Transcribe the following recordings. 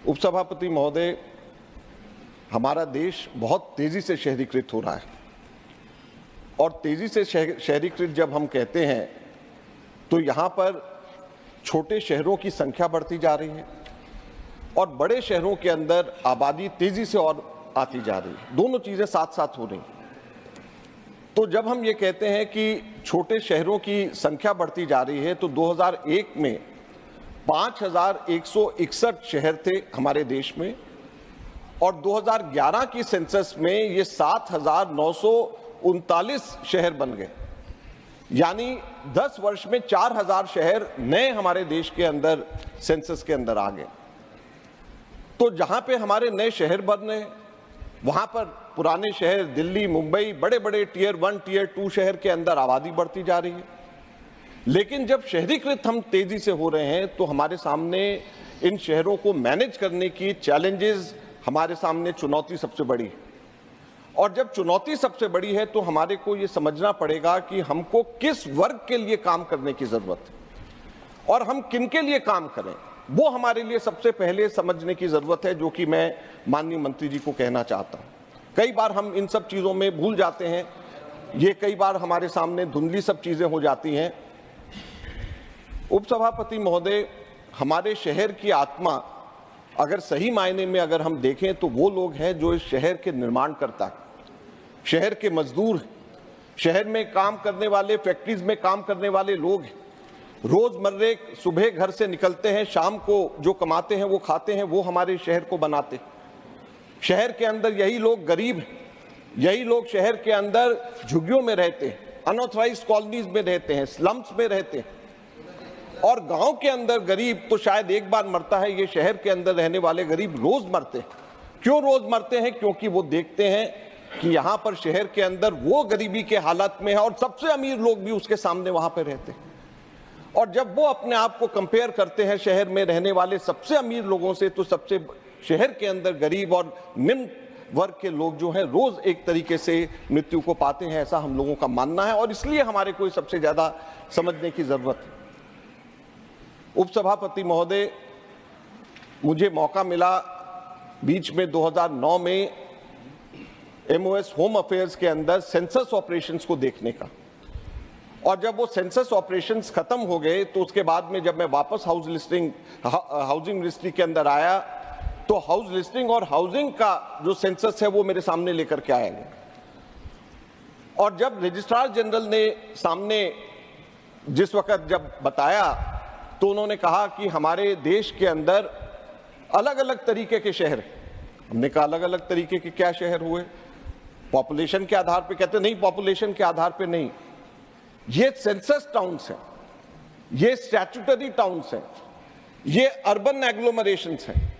उपसभापति महोदय, हमारा देश बहुत तेजी से शहरीकृत हो रहा है और तेजी से शहरीकृत जब हम कहते हैं तो यहाँ पर छोटे शहरों की संख्या बढ़ती जा रही है और बड़े शहरों के अंदर आबादी तेजी से और आती जा रही है। दोनों चीजें साथ साथ हो रही हैं। तो जब हम ये कहते हैं कि छोटे शहरों की संख्या बढ़ती जा रही है तो 2001 में 5,161 शहर थे हमारे देश में और 2011 की सेंसस में ये 7,939 शहर बन गए। यानी 10 वर्ष में 4,000 शहर नए हमारे देश के अंदर सेंसस के अंदर आ गए। तो जहां पे हमारे नए शहर बन रहे हैं वहां पर पुराने शहर दिल्ली, मुंबई, बड़े बड़े टियर 1, टियर 2 शहर के अंदर आबादी बढ़ती जा रही है। लेकिन जब शहरीकृत हम तेजी से हो रहे हैं तो हमारे सामने इन शहरों को मैनेज करने की चैलेंजेस, हमारे सामने चुनौती सबसे बड़ी है। और जब चुनौती सबसे बड़ी है तो हमारे को ये समझना पड़ेगा कि हमको किस वर्ग के लिए काम करने की जरूरत है और हम किन के लिए काम करें, वो हमारे लिए सबसे पहले समझने की जरूरत है, जो कि मैं माननीय मंत्री जी को कहना चाहता हूं। कई बार हम इन सब चीजों में भूल जाते हैं, ये कई बार हमारे सामने धुंधली सब चीजें हो जाती हैं। उपसभापति महोदय, हमारे शहर की आत्मा अगर सही मायने में अगर हम देखें तो वो लोग हैं जो इस शहर के निर्माण करता है, शहर के मजदूर, शहर में काम करने वाले, फैक्ट्रीज में काम करने वाले लोग हैं। रोजमर्रे सुबह घर से निकलते हैं, शाम को जो कमाते हैं वो खाते हैं, वो हमारे शहर को बनाते हैं। शहर के अंदर यही लोग गरीब हैं, यही लोग शहर के अंदर झुग्गियों में रहते हैं, अनऑथराइज्ड कॉलोनीज में रहते हैं, स्लम्स में रहते हैं। और गांव के अंदर गरीब तो शायद एक बार मरता है, ये शहर के अंदर रहने वाले गरीब रोज मरते हैं। क्यों रोज मरते हैं? क्योंकि वो देखते हैं कि यहां पर शहर के अंदर वो गरीबी के हालात में है और सबसे अमीर लोग भी उसके सामने वहां पर रहते हैं। और जब वो अपने आप को कंपेयर करते हैं शहर में रहने वाले सबसे अमीर लोगों से, तो सबसे शहर के अंदर गरीब और निम्न वर्ग के लोग जो हैं रोज एक तरीके से मृत्यु को पाते हैं, ऐसा हम लोगों का मानना है और इसलिए हमारे को सबसे ज्यादा समझने की जरूरत है। उपसभापति महोदय, मुझे मौका मिला बीच में 2009 में MOS होम अफेयर्स के अंदर सेंसस ऑपरेशंस को देखने का, और जब वो सेंसस ऑपरेशंस खत्म हो गए तो उसके बाद में जब मैं वापस हाउसिंग मिनिस्ट्री के अंदर आया तो हाउस लिस्टिंग और हाउसिंग का जो सेंसस है वो मेरे सामने लेकर के आया गया। और जब रजिस्ट्रार जनरल ने सामने जिस वक्त जब बताया तो उन्होंने कहा कि हमारे देश के अंदर अलग अलग तरीके के शहर हैं। हमने कहा अलग अलग तरीके के क्या शहर हुए? पॉपुलेशन के आधार पे? कहते नहीं, पॉपुलेशन के आधार पे नहीं, ये सेंसस टाउन्स हैं, ये स्टैट्यूटरी टाउन्स हैं, ये अर्बन एग्लोमरेशंस हैं,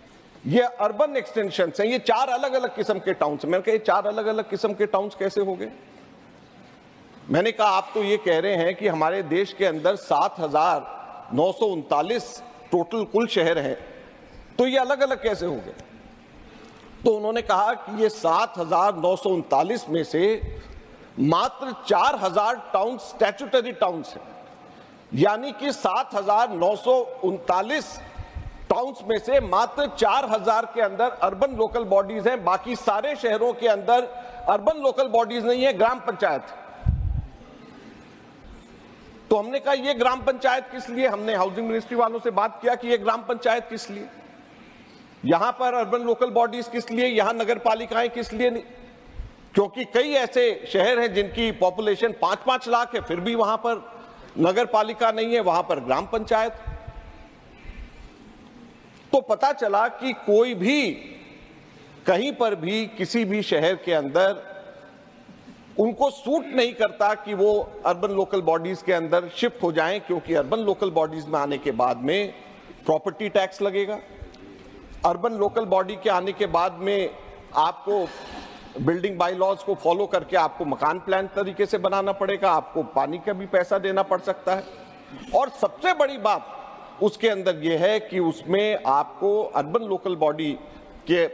ये अर्बन एक्सटेंशंस हैं, ये 4 अलग अलग किस्म के टाउन्स हैं। मैंने कहा ये 4 अलग अलग किस्म के टाउन्स कैसे हो गए? मैंने कहा आप तो ये कह रहे हैं कि हमारे देश के अंदर 7,939 टोटल कुल शहर हैं, तो ये अलग अलग कैसे हो गए? तो उन्होंने कहा कि ये 7,939 में से मात्र 4,000 टाउन स्टैट्यूटरी टाउन्स हैं, यानी कि 7,939 टाउन्स में से मात्र 4,000 के अंदर अर्बन लोकल बॉडीज हैं, बाकी सारे शहरों के अंदर अर्बन लोकल बॉडीज नहीं है, ग्राम पंचायत। तो हमने कहा ये ग्राम पंचायत किस लिए? हमने हाउसिंग मिनिस्ट्री वालों से बात किया कि ये ग्राम पंचायत किस लिए, यहां पर अर्बन लोकल बॉडीज किस लिए, यहां नगर पालिकाएं किस लिए नहीं? क्योंकि कई ऐसे शहर हैं जिनकी पॉपुलेशन 5-5 लाख है, फिर भी वहां पर नगर पालिका नहीं है, वहां पर ग्राम पंचायत। तो पता चला कि कोई भी कहीं पर भी किसी भी शहर के अंदर उनको सूट नहीं करता कि वो अर्बन लोकल बॉडीज के अंदर शिफ्ट हो जाएं, क्योंकि अर्बन लोकल बॉडीज में आने के बाद में प्रॉपर्टी टैक्स लगेगा, अर्बन लोकल बॉडी के आने के बाद में आपको बिल्डिंग बाय लॉज को फॉलो करके आपको मकान प्लान तरीके से बनाना पड़ेगा, आपको पानी का भी पैसा देना पड़ सकता है। और सबसे बड़ी बात उसके अंदर यह है कि उसमें आपको अर्बन लोकल बॉडी के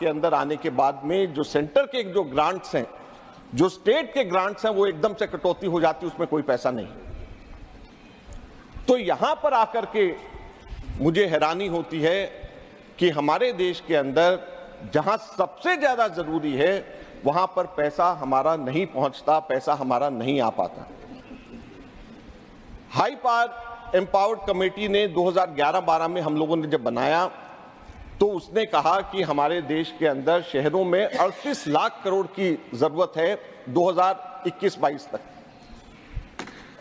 अंदर आने के बाद में जो सेंटर के जो ग्रांट्स हैं, जो स्टेट के ग्रांट्स हैं, वो एकदम से कटौती हो जाती है, उसमें कोई पैसा नहीं। तो यहां पर आकर के मुझे हैरानी होती है कि हमारे देश के अंदर जहां सबसे ज्यादा जरूरी है वहां पर पैसा हमारा नहीं पहुंचता, पैसा हमारा नहीं आ पाता। हाई पावर एम्पावर्ड कमेटी ने 2011-12 में हम लोगों ने जब बनाया तो उसने कहा कि हमारे देश के अंदर शहरों में 38 लाख करोड़ की जरूरत है 2021-22 तक,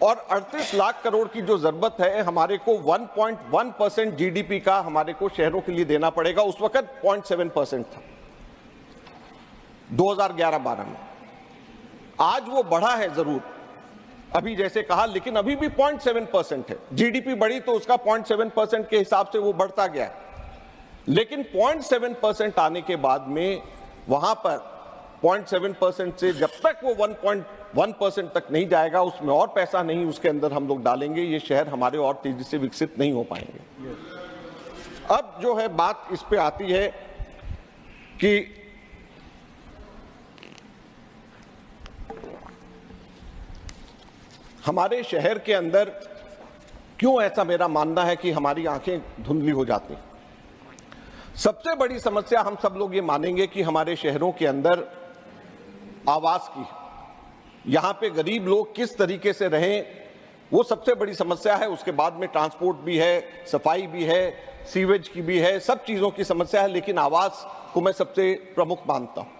और 38 लाख करोड़ की जो जरूरत है हमारे को 1.1% जीडीपी का हमारे को शहरों के लिए देना पड़ेगा। उस वक्त 0.7% था 2011-12 में। आज वो बढ़ा है जरूर, अभी जैसे कहा, लेकिन अभी भी 0.7% है। जीडीपी बढ़ी तो उसका 0.7% के हिसाब से वो बढ़ता गया है, लेकिन 0.7% आने के बाद में वहां पर 0.7% से जब तक वो 1.1% तक नहीं जाएगा, उसमें और पैसा नहीं उसके अंदर हम लोग डालेंगे, ये शहर हमारे और तेजी से विकसित नहीं हो पाएंगे। अब जो है बात इस पे आती है कि हमारे शहर के अंदर क्यों ऐसा मेरा मानना है कि हमारी आंखें धुंधली हो जाती। सबसे बड़ी समस्या हम सब लोग ये मानेंगे कि हमारे शहरों के अंदर आवास की, यहां पे गरीब लोग किस तरीके से रहें, वो सबसे बड़ी समस्या है। उसके बाद में ट्रांसपोर्ट भी है, सफाई भी है, सीवेज की भी है, सब चीजों की समस्या है, लेकिन आवास को मैं सबसे प्रमुख मानता हूं।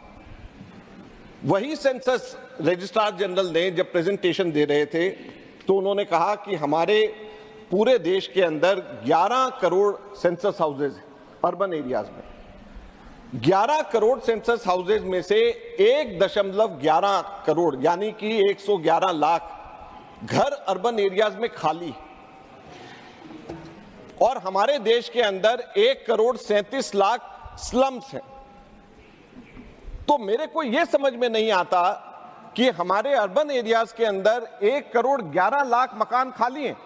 वही सेंसस रजिस्ट्रार जनरल ने जब प्रेजेंटेशन दे रहे थे तो उन्होंने कहा कि हमारे पूरे देश के अंदर 11 crore census houses urban areas में, 11 करोड़ सेंसस हाउसेज में से 1.11 करोड़ यानी कि 111 लाख घर अर्बन एरियाज में खाली, और हमारे देश के अंदर 1 करोड़ 37 लाख स्लम्स हैं। तो मेरे को यह समझ में नहीं आता कि हमारे अर्बन एरियाज के अंदर 1 करोड़ 11 लाख मकान खाली हैं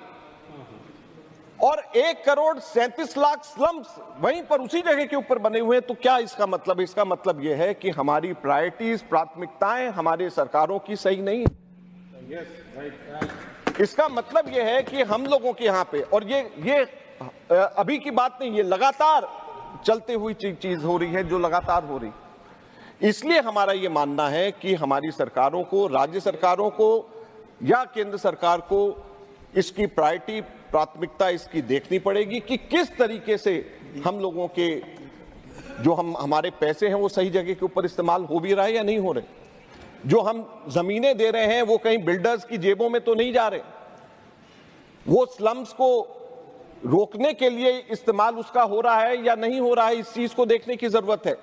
और 1 करोड़ 37 लाख स्लम्स वहीं पर उसी जगह के ऊपर बने हुए हैं। तो क्या इसका मतलब? इसका मतलब यह है कि हमारी प्रायोरिटीज, प्राथमिकताएं हमारे सरकारों की सही नहीं है। इसका मतलब यह है कि हम लोगों के यहाँ पे, और ये अभी की बात नहीं, ये लगातार चलते हुई चीज हो रही है, जो लगातार हो रही। इसलिए हमारा ये मानना है कि हमारी सरकारों को, राज्य सरकारों को या केंद्र सरकार को इसकी प्रायोरिटी, प्राथमिकता इसकी देखनी पड़ेगी कि किस तरीके से हम लोगों के जो हमारे पैसे हैं वो सही जगह के ऊपर इस्तेमाल हो भी रहा है या नहीं हो रहे। जो हम जमीनें दे रहे हैं वो कहीं बिल्डर्स की जेबों में तो नहीं जा रहे, वो स्लम्स को रोकने के लिए इस्तेमाल उसका हो रहा है या नहीं हो रहा है, इस चीज को देखने की जरूरत है।